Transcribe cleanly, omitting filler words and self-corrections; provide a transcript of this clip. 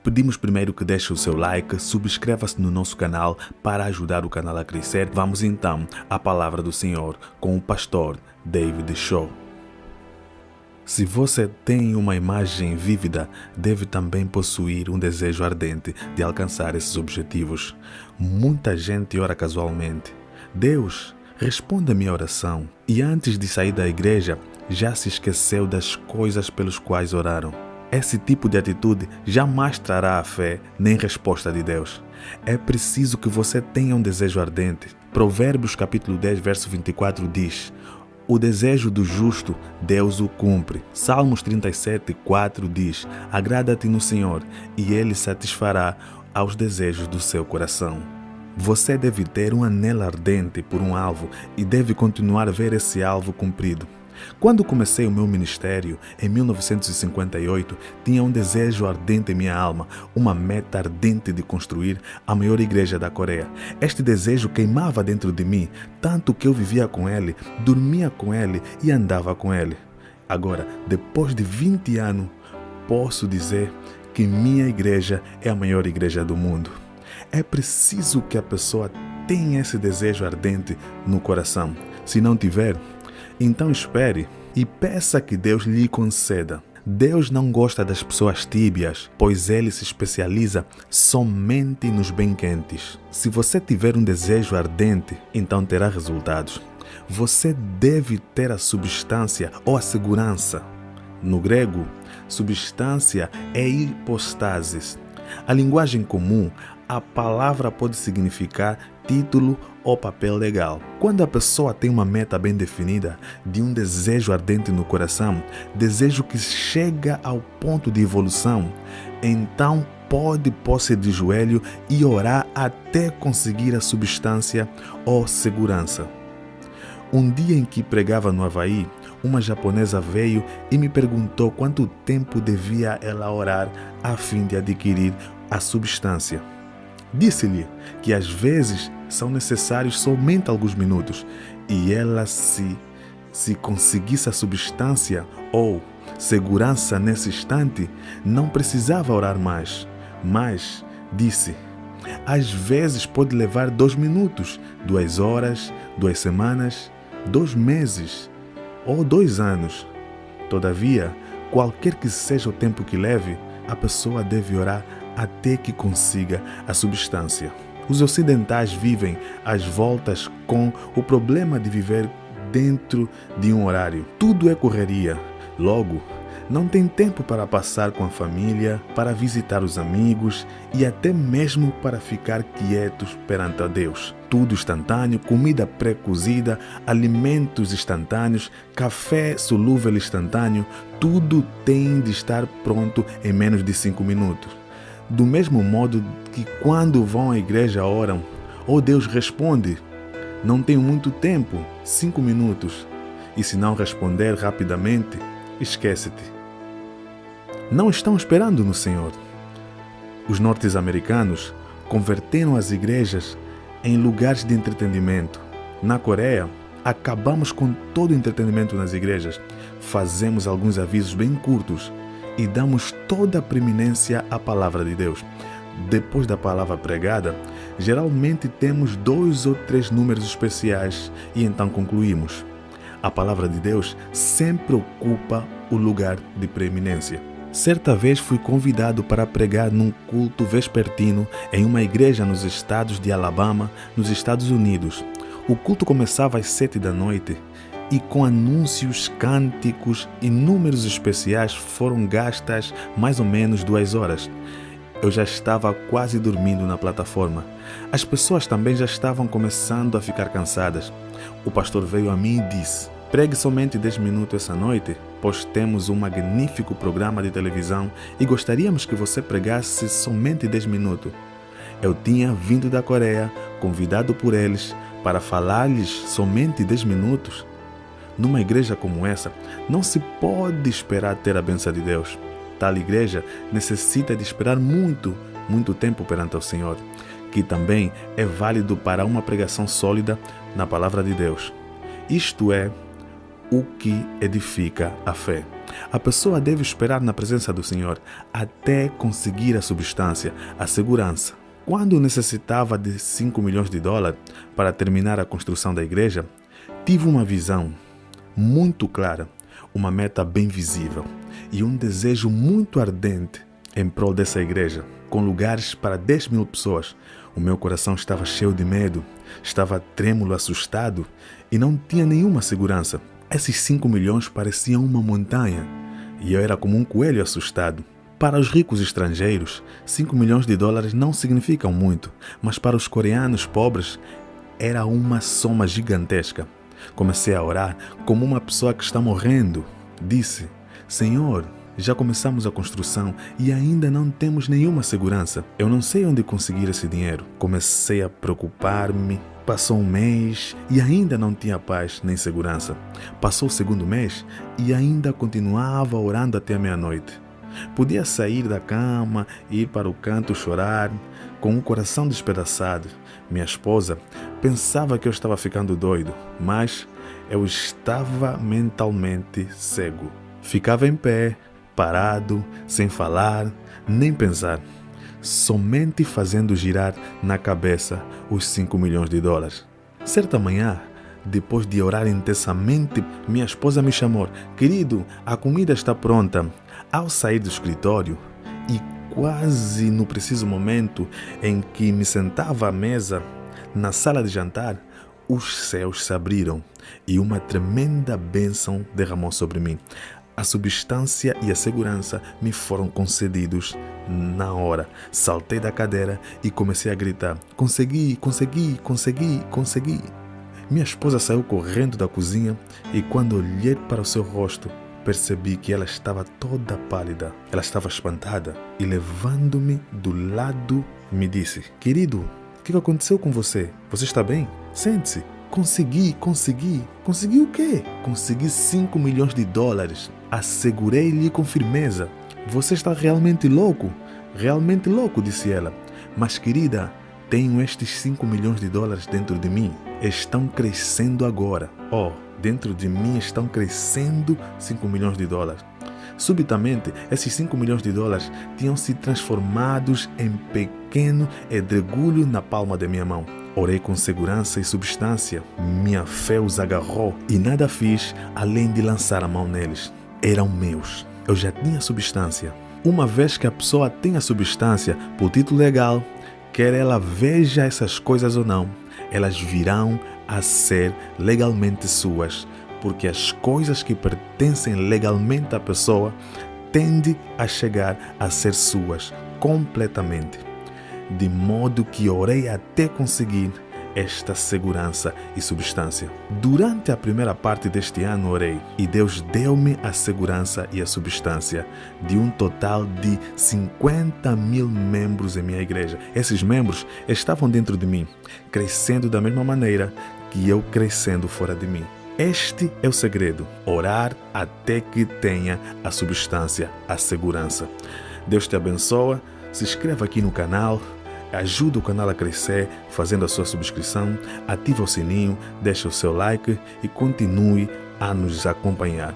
Pedimos primeiro que deixe o seu like, subscreva-se no nosso canal para ajudar o canal a crescer. Vamos então à palavra do Senhor com o pastor David Shaw. Se você tem uma imagem vívida, deve também possuir um desejo ardente de alcançar esses objetivos. Muita gente ora casualmente. Deus, responda a minha oração. E antes de sair da igreja, já se esqueceu das coisas pelas quais oraram. Esse tipo de atitude jamais trará a fé nem resposta de Deus. É preciso que você tenha um desejo ardente. Provérbios capítulo 10, verso 24 diz: o desejo do justo, Deus o cumpre. Salmos 37, 4 diz: agrada-te no Senhor, e Ele satisfará aos desejos do seu coração. Você deve ter um anelo ardente por um alvo e deve continuar a ver esse alvo cumprido. Quando comecei o meu ministério, em 1958, tinha um desejo ardente em minha alma, uma meta ardente de construir a maior igreja da Coreia. Este desejo queimava dentro de mim, tanto que eu vivia com ele, dormia com ele e andava com ele. Agora, depois de 20 anos, posso dizer que minha igreja é a maior igreja do mundo. É preciso que a pessoa tenha esse desejo ardente no coração. Se não tiver, então espere e peça que Deus lhe conceda. Deus não gosta das pessoas tíbias, pois Ele se especializa somente nos bem quentes. Se você tiver um desejo ardente, então terá resultados. Você deve ter a substância ou a segurança. No grego, substância é hipostasis. A linguagem comum, a palavra pode significar título ou papel legal. Quando a pessoa tem uma meta bem definida, de um desejo ardente no coração, desejo que chega ao ponto de evolução, então pode pôr-se de joelho e orar até conseguir a substância ou segurança. Um dia em que pregava no Havaí, uma japonesa veio e me perguntou quanto tempo devia ela orar a fim de adquirir a substância. Disse-lhe que às vezes são necessários somente alguns minutos e ela, se conseguisse a substância ou segurança nesse instante, não precisava orar mais. Mas, disse, às vezes pode levar 2 minutos, 2 horas, 2 semanas, 2 meses ou 2 anos. Todavia, qualquer que seja o tempo que leve, a pessoa deve orar até que consiga a substância. Os ocidentais vivem às voltas com o problema de viver dentro de um horário. Tudo é correria. Logo, não tem tempo para passar com a família, para visitar os amigos e até mesmo para ficar quietos perante a Deus. Tudo instantâneo, comida pré-cozida, alimentos instantâneos, café solúvel instantâneo, tudo tem de estar pronto em menos de 5 minutos. Do mesmo modo que quando vão à igreja oram, ou Deus responde, não tenho muito tempo, 5 minutos, e se não responder rapidamente, esquece-te. Não estão esperando no Senhor. Os norte-americanos converteram as igrejas em lugares de entretenimento. Na Coreia, acabamos com todo o entretenimento nas igrejas, fazemos alguns avisos bem curtos e damos toda a preeminência à palavra de Deus. Depois da palavra pregada, geralmente temos 2 ou 3 números especiais e então concluímos. A palavra de Deus sempre ocupa o lugar de preeminência. Certa vez fui convidado para pregar num culto vespertino em uma igreja nos estados de Alabama, nos Estados Unidos. O culto começava às 7 da noite e com anúncios, cânticos e números especiais foram gastas mais ou menos 2 horas. Eu já estava quase dormindo na plataforma. As pessoas também já estavam começando a ficar cansadas. O pastor veio a mim e disse: pregue somente 10 minutos essa noite, pois temos um magnífico programa de televisão e gostaríamos que você pregasse somente 10 minutos. Eu tinha vindo da Coreia, convidado por eles, para falar-lhes somente 10 minutos. Numa igreja como essa, não se pode esperar ter a bênção de Deus. Tal igreja necessita de esperar muito tempo perante o Senhor, que também é válido para uma pregação sólida na palavra de Deus. Isto é, o que edifica a fé. A pessoa deve esperar na presença do Senhor até conseguir a substância, a segurança. Quando necessitava de 5 milhões de dólares para terminar a construção da igreja, tive uma visão muito clara, uma meta bem visível e um desejo muito ardente em prol dessa igreja, com lugares para 10 mil pessoas. O meu coração estava cheio de medo, estava trêmulo, assustado e não tinha nenhuma segurança. Esses 5 milhões pareciam uma montanha e eu era como um coelho assustado. Para os ricos estrangeiros, 5 milhões de dólares não significam muito, mas para os coreanos pobres era uma soma gigantesca. Comecei a orar como uma pessoa que está morrendo. Disse: Senhor, já começamos a construção e ainda não temos nenhuma segurança. Eu não sei onde conseguir esse dinheiro. Comecei a preocupar-me. Passou um mês e ainda não tinha paz nem segurança. Passou o segundo mês e ainda continuava orando até a meia-noite. Podia sair da cama, ir para o canto chorar, com o coração despedaçado. Minha esposa pensava que eu estava ficando doido, mas eu estava mentalmente cego. Ficava em pé, parado, sem falar, nem pensar, somente fazendo girar na cabeça os 5 milhões de dólares. Certa manhã, depois de orar intensamente, minha esposa me chamou: querido, a comida está pronta. Ao sair do escritório e quase no preciso momento em que me sentava à mesa na sala de jantar, os céus se abriram e uma tremenda bênção derramou sobre mim. A substância e a segurança me foram concedidos na hora. Saltei da cadeira e comecei a gritar: consegui, consegui, consegui, consegui. Minha esposa saiu correndo da cozinha e quando olhei para o seu rosto, percebi que ela estava toda pálida. Ela estava espantada e, levando-me do lado, me disse: querido, o que aconteceu com você? Você está bem? Sente-se. Consegui. Consegui o quê? Consegui 5 milhões de dólares. Assegurei-lhe com firmeza. Você está realmente louco? Realmente louco, disse ela. Mas, querida, tenho estes 5 milhões de dólares dentro de mim. Estão crescendo agora. Dentro de mim estão crescendo 5 milhões de dólares. Subitamente, esses 5 milhões de dólares tinham se transformados em pequeno edregulho na palma da minha mão. Orei com segurança e substância. Minha fé os agarrou e nada fiz além de lançar a mão neles. Eram meus. Eu já tinha substância. Uma vez que a pessoa tem a substância por título legal, quer ela veja essas coisas ou não, elas virão a ser legalmente suas, porque as coisas que pertencem legalmente à pessoa tendem a chegar a ser suas completamente. De modo que orei até conseguir esta segurança e substância. Durante a primeira parte deste ano orei e Deus deu-me a segurança e a substância de um total de 50 mil membros em minha igreja. Esses membros estavam dentro de mim, crescendo da mesma maneira que eu crescendo fora de mim. Este é o segredo: orar até que tenha a substância, a segurança. Deus te abençoa. Se inscreva aqui no canal. Ajuda o canal a crescer fazendo a sua subscrição, ativa o sininho, deixa o seu like e continue a nos acompanhar.